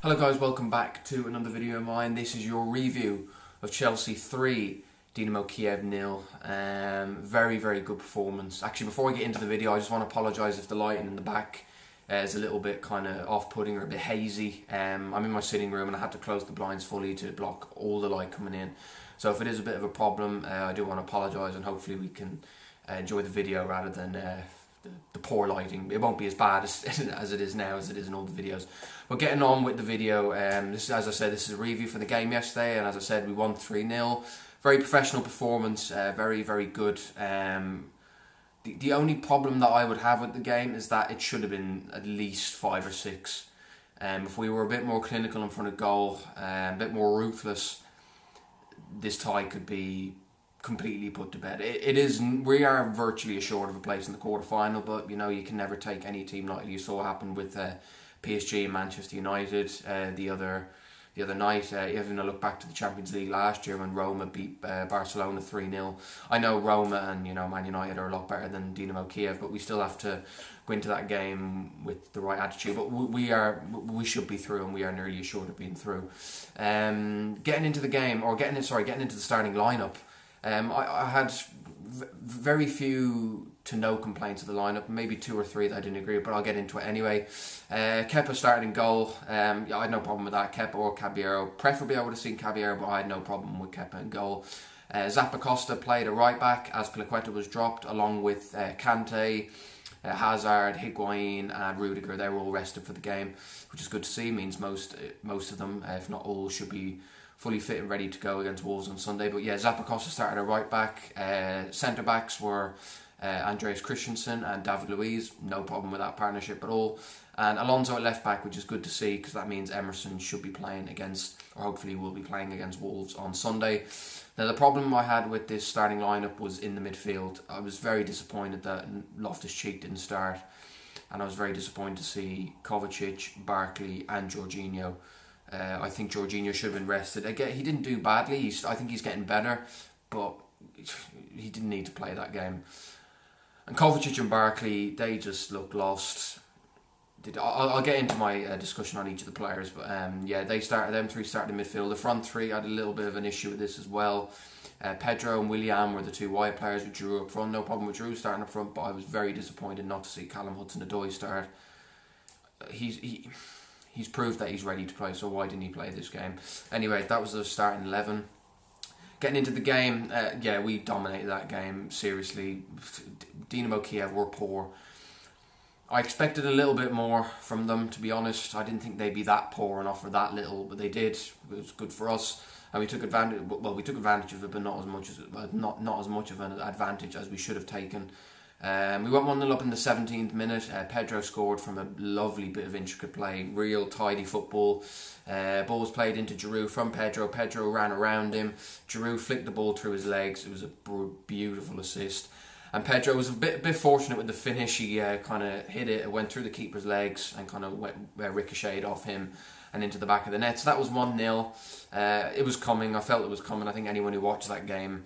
Hello guys, welcome back to another video of mine. This is your review of Chelsea 3, Dynamo Kiev 0. Very good performance. Actually, before I get into the video, I just want to apologise if the lighting in the back is a little bit kind of off-putting or a bit hazy. I'm in my sitting room and I had to close the blinds fully to block all the light coming in. So if it is a bit of a problem, I do want to apologise, and hopefully we can enjoy the video rather than the poor lighting. It won't be as bad as it is now, as it is in all the videos. But getting on with the video, this is, as I said, this is a review for the game yesterday, and as I said, we won 3-0. Very professional performance, very good. The only problem that I would have with the game is that it should have been at least 5 or 6. If we were a bit more clinical in front of goal, a bit more ruthless, this tie could be completely put to bed. We are virtually assured of a place in the quarter-final, but you know, you can never take any team lightly. You saw what happened with PSG and Manchester United the other night. Even a look back to the Champions League last year when Roma beat Barcelona 3-0. I know Roma and Man United are a lot better than Dynamo Kiev, but we still have to go into that game with the right attitude. But we should be through, and we are nearly assured of being through. Getting into the game, or getting into the starting lineup. I had very few to no complaints of the lineup, maybe 2 or 3 that I didn't agree with, but I'll get into it anyway. Kepa started in goal. I had no problem with that. Kepa or Caballero. Preferably I would have seen Caballero, but I had no problem with Kepa in goal. Zappacosta played a right back as Piliqueta was dropped, along with Kante, Hazard, Higuain and Rudiger. They were all rested for the game, which is good to see. It means most of them, if not all, should be fully fit and ready to go against Wolves on Sunday. But yeah, Zappacosta started at right back. Centre backs were Andreas Christensen and David Luiz. No problem with that partnership at all. And Alonso at left back, which is good to see, because that means Emerson should be playing against, or hopefully will be playing against, Wolves on Sunday. Now, the problem I had with this starting lineup was in the midfield. I was very disappointed that Loftus-Cheek didn't start, and I was very disappointed to see Kovacic, Barkley and Jorginho. I think Jorginho should have been rested. Again, he didn't do badly. I think he's getting better, but he didn't need to play that game. And Kovacic and Barkley, they just looked lost. I'll get into my discussion on each of the players, but yeah, them three started in midfield. The front three, I had a little bit of an issue with this as well. Pedro and Willian were the 2 wide players with Giroud up front. No problem with Giroud starting up front, but I was very disappointed not to see Callum Hudson-Odoi start. He's proved that he's ready to play, so why didn't he play this game? Anyway, that was the starting 11. Getting into the game, yeah, we dominated that game, seriously. Dynamo Kiev were poor. I expected a little bit more from them, to be honest. I didn't think they'd be that poor and offer that little, but they did. It was good for us, and we took advantage. Well, we took advantage of it, but not as much of an advantage as we should have taken. We went 1-0 up in the 17th minute. Pedro scored from a lovely bit of intricate play, real tidy football. Ball was played into Giroud from Pedro. Pedro ran around him. Giroud flicked the ball through his legs. It was a beautiful assist. And Pedro was a bit fortunate with the finish. He kind of hit it. It went through the keeper's legs and kind of ricocheted off him and into the back of the net. So that was 1-0. It was coming. I felt it was coming. I think anyone who watched that game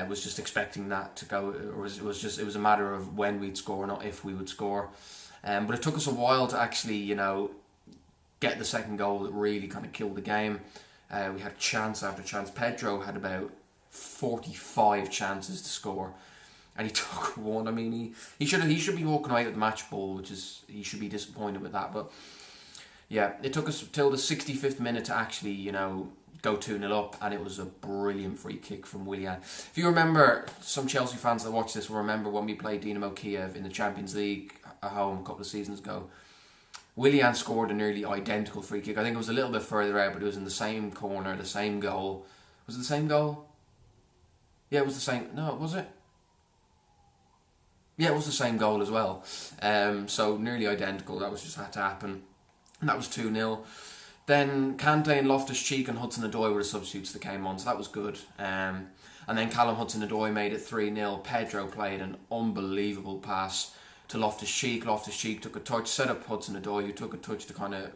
was just expecting that to go, or it was a matter of when we'd score, not if we would score. But it took us a while to actually, get the second goal that really kind of killed the game. We had chance after chance. Pedro had about 45 chances to score, and he took one. I mean, he should be walking away with the match ball, which is, he should be disappointed with that. But yeah, it took us till the 65th minute to actually, go 2-0 up, and it was a brilliant free kick from Willian. If you remember, some Chelsea fans that watch this will remember when we played Dynamo Kiev in the Champions League at home a couple of seasons ago. Willian scored a nearly identical free kick. I think it was a little bit further out, but it was in the same corner, the same goal. Was it the same goal? Yeah, it was the same. No, was it? Yeah, it was the same goal as well. So nearly identical. That was just had to happen. And that was 2-0. Then Kante and Loftus-Cheek and Hudson-Odoi were the substitutes that came on, so that was good. And then Callum Hudson-Odoi made it 3-0. Pedro played an unbelievable pass to Loftus-Cheek. Loftus-Cheek took a touch, set up Hudson-Odoi, who took a touch to kind of,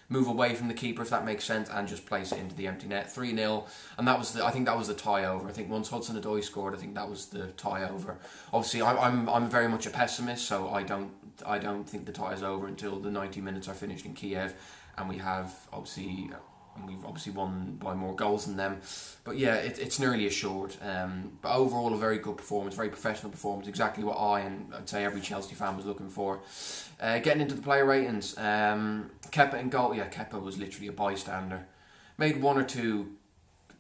move away from the keeper, if that makes sense, and just place it into the empty net. 3-0, and I think that was the tie over. I think once Hudson-Odoi scored, I think that was the tie over. Obviously, I'm very much a pessimist, so I don't think the tie is over until the 90 minutes are finished in Kiev, and we've obviously won by more goals than them. But yeah, it's nearly assured. But overall, a very good performance, very professional performance, exactly what I'd say every Chelsea fan was looking for. Getting into the player ratings, Kepa in goal. Yeah, Kepa was literally a bystander. Made one or two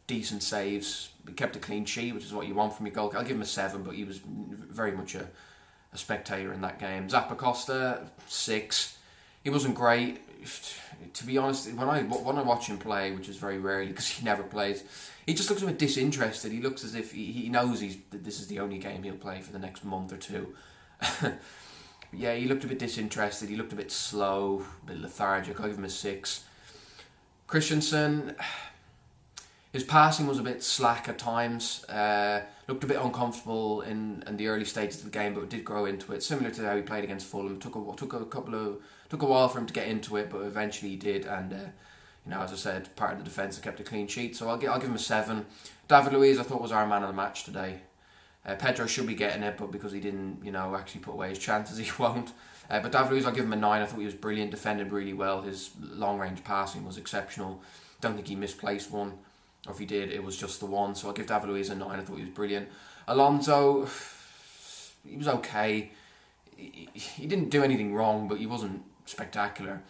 decent saves. He kept a clean sheet, which is what you want from your goal. I'll give him a 7, but he was very much a spectator in that game. Zappacosta, 6. He wasn't great. To be honest, when I watch him play, which is very rarely because he never plays, he just looks a bit disinterested. He looks as if he knows this is the only game he'll play for the next month or two. Yeah, he looked a bit disinterested. He looked a bit slow, a bit lethargic. I'll give him a 6. Christensen, his passing was a bit slack at times. Looked a bit uncomfortable in the early stages of the game, but did grow into it. Similar to how he played against Fulham. Took a while for him to get into it, but eventually he did. And as I said, part of the defence kept a clean sheet. So I'll give him a 7. David Luiz, I thought, was our man of the match today. Pedro should be getting it, but because he didn't, actually put away his chances, he won't. But David Luiz, I'll give him a 9. I thought he was brilliant, defended really well. His long-range passing was exceptional. Don't think he misplaced one. Or if he did, it was just the one. So I'll give David Luiz a 9. I thought he was brilliant. Alonso, he was okay. He didn't do anything wrong, but he wasn't spectacular.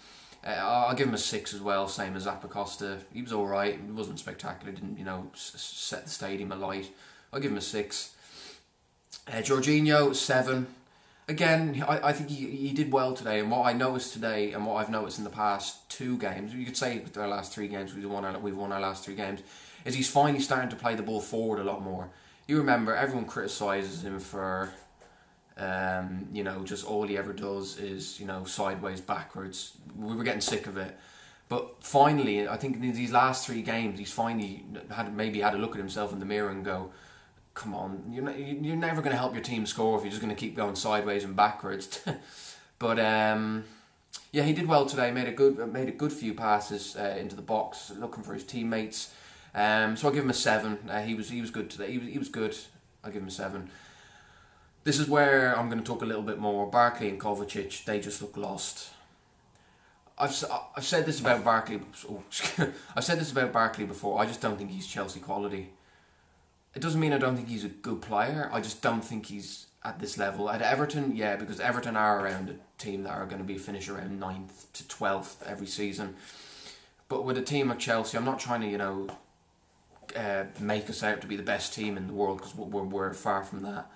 I'll give him a 6 as well, same as Zappacosta. He was alright. He wasn't spectacular. Didn't, set the stadium alight. I'll give him a 6. Jorginho, 7. Again, I think he did well today, and what I noticed today and what I've noticed in the past 2 games, you could say with our last 3 games, we've won our last 3 games, is he's finally starting to play the ball forward a lot more. You remember, everyone criticises him for, just all he ever does is, sideways, backwards. We were getting sick of it. But finally, I think in these last 3 games, he's finally had a look at himself in the mirror and go, come on, you're never going to help your team score if you're just going to keep going sideways and backwards. But he did well today. Made a good few passes into the box, looking for his teammates. So I'll give him a 7. He was good today. He was good. I'll give him a 7. This is where I'm going to talk a little bit more. Barkley and Kovacic, they just look lost. I've said this about Barkley. I've said this about Barkley before. I just don't think he's Chelsea quality. It doesn't mean I don't think he's a good player. I just don't think he's at this level. At Everton, yeah, because Everton are around a team that are going to be finish around 9th to 12th every season. But with a team like Chelsea, I'm not trying to, make us out to be the best team in the world, because we're far from that.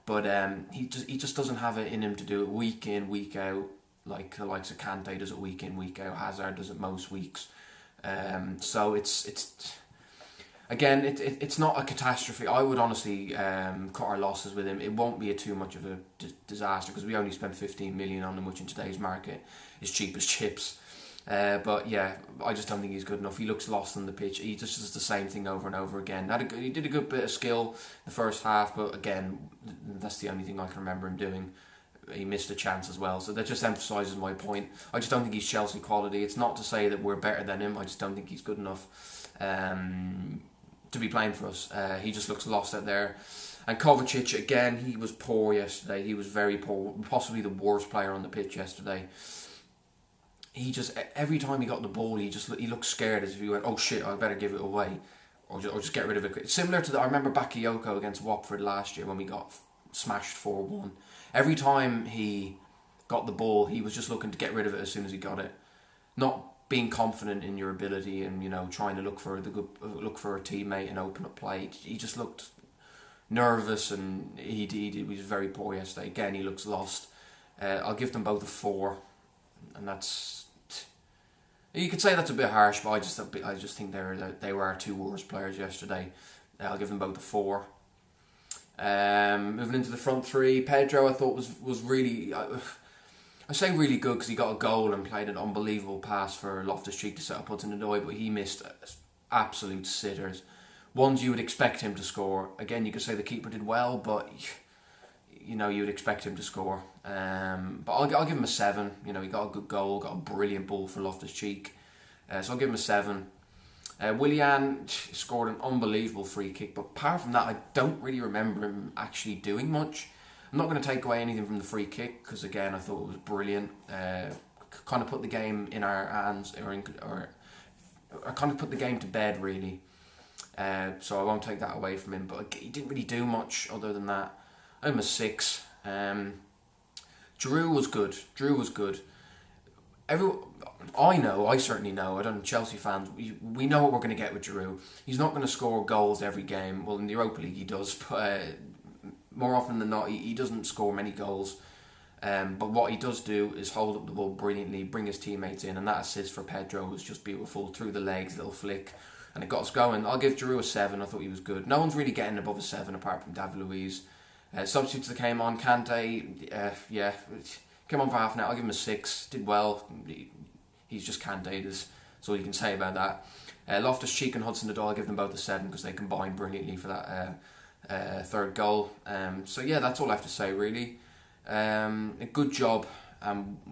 But he just doesn't have it in him to do it week in, week out, like the likes of Kante does it week in, week out. Hazard does it most weeks. So it's. Again, it's not a catastrophe. I would honestly cut our losses with him. It won't be too much of a disaster because we only spent 15 million on him, which in today's market is cheap as chips. But yeah, I just don't think he's good enough. He looks lost on the pitch. He just does the same thing over and over again. He did a good bit of skill the first half, but again, that's the only thing I can remember him doing. He missed a chance as well, so that just emphasises my point. I just don't think he's Chelsea quality. It's not to say that we're better than him. I just don't think he's good enough to be playing for us. He just looks lost out there. And Kovacic, again, he was poor yesterday. He was very poor, possibly the worst player on the pitch yesterday. He just, every time he got the ball, he looked scared, as if he went, oh shit, I better give it away, or just get rid of it. Similar to I remember Bakayoko against Watford last year when we got smashed 4-1. Every time he got the ball, he was just looking to get rid of it as soon as he got it, not being confident in your ability and trying to look for a teammate and open up play. He just looked nervous, and he was very poor yesterday. Again, he looks lost. I'll give them both a 4, and that's, you could say that's a bit harsh, but I just think they were our 2 worst players yesterday. I'll give them both a 4. Moving into the front 3, Pedro I thought was really. I say really good because he got a goal and played an unbelievable pass for Loftus-Cheek to set up Hudson-Odoi, but he missed absolute sitters. Ones you would expect him to score. Again, you could say the keeper did well, but you would expect him to score. But I'll give him a 7. He got a good goal, got a brilliant ball for Loftus-Cheek. So I'll give him a 7. Willian scored an unbelievable free kick, but apart from that, I don't really remember him actually doing much. I'm not going to take away anything from the free kick because, again, I thought it was brilliant. kind of put the game in our hands, or kind of put the game to bed really. So I won't take that away from him, but he didn't really do much other than that. I'm a 6. Giroud was good. I certainly know, I don't know, Chelsea fans, we know what we're going to get with Giroud. He's not going to score goals every game. Well, in the Europa League he does, but more often than not he doesn't score many goals. But what he does do is hold up the ball brilliantly, bring his teammates in, and that assist for Pedro was just beautiful, through the legs, little flick, and it got us going. I'll give Giroud a 7. I thought he was good. No one's really getting above a 7 apart from David Luiz. Substitutes that came on, Kante, came on for half an hour. I'll give him a 6. Did well. He's just Kante. That's all you can say about that. Loftus-Cheek and Hudson-Odoi, I'll give them both a 7 because they combined brilliantly for that third goal. So yeah, that's all I have to say really. A good job.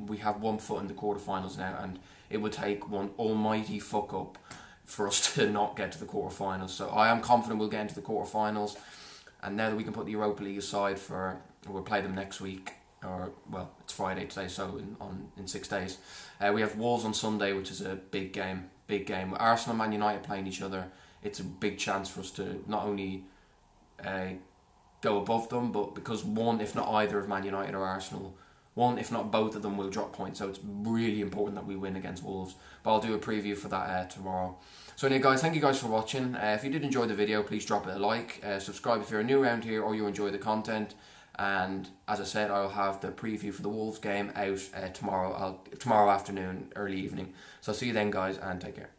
We have 1 foot in the quarterfinals now, and it would take one almighty fuck up for us to not get to the quarterfinals. So I am confident we'll get into the quarterfinals. And now that we can put the Europa League aside we'll play them next week, or well, it's Friday today, so in 6 days. We have Wolves on Sunday, which is a big game. Arsenal and Man United playing each other. It's a big chance for us to not only go above them, but because one, if not either of Man United or Arsenal, one, if not both of them, will drop points. So it's really important that we win against Wolves. But I'll do a preview for that tomorrow. So anyway guys, thank you guys for watching. If you did enjoy the video, please drop it a like. Subscribe if you're new around here or you enjoy the content. And as I said, I'll have the preview for the Wolves game out tomorrow afternoon, early evening. So see you then guys, and take care.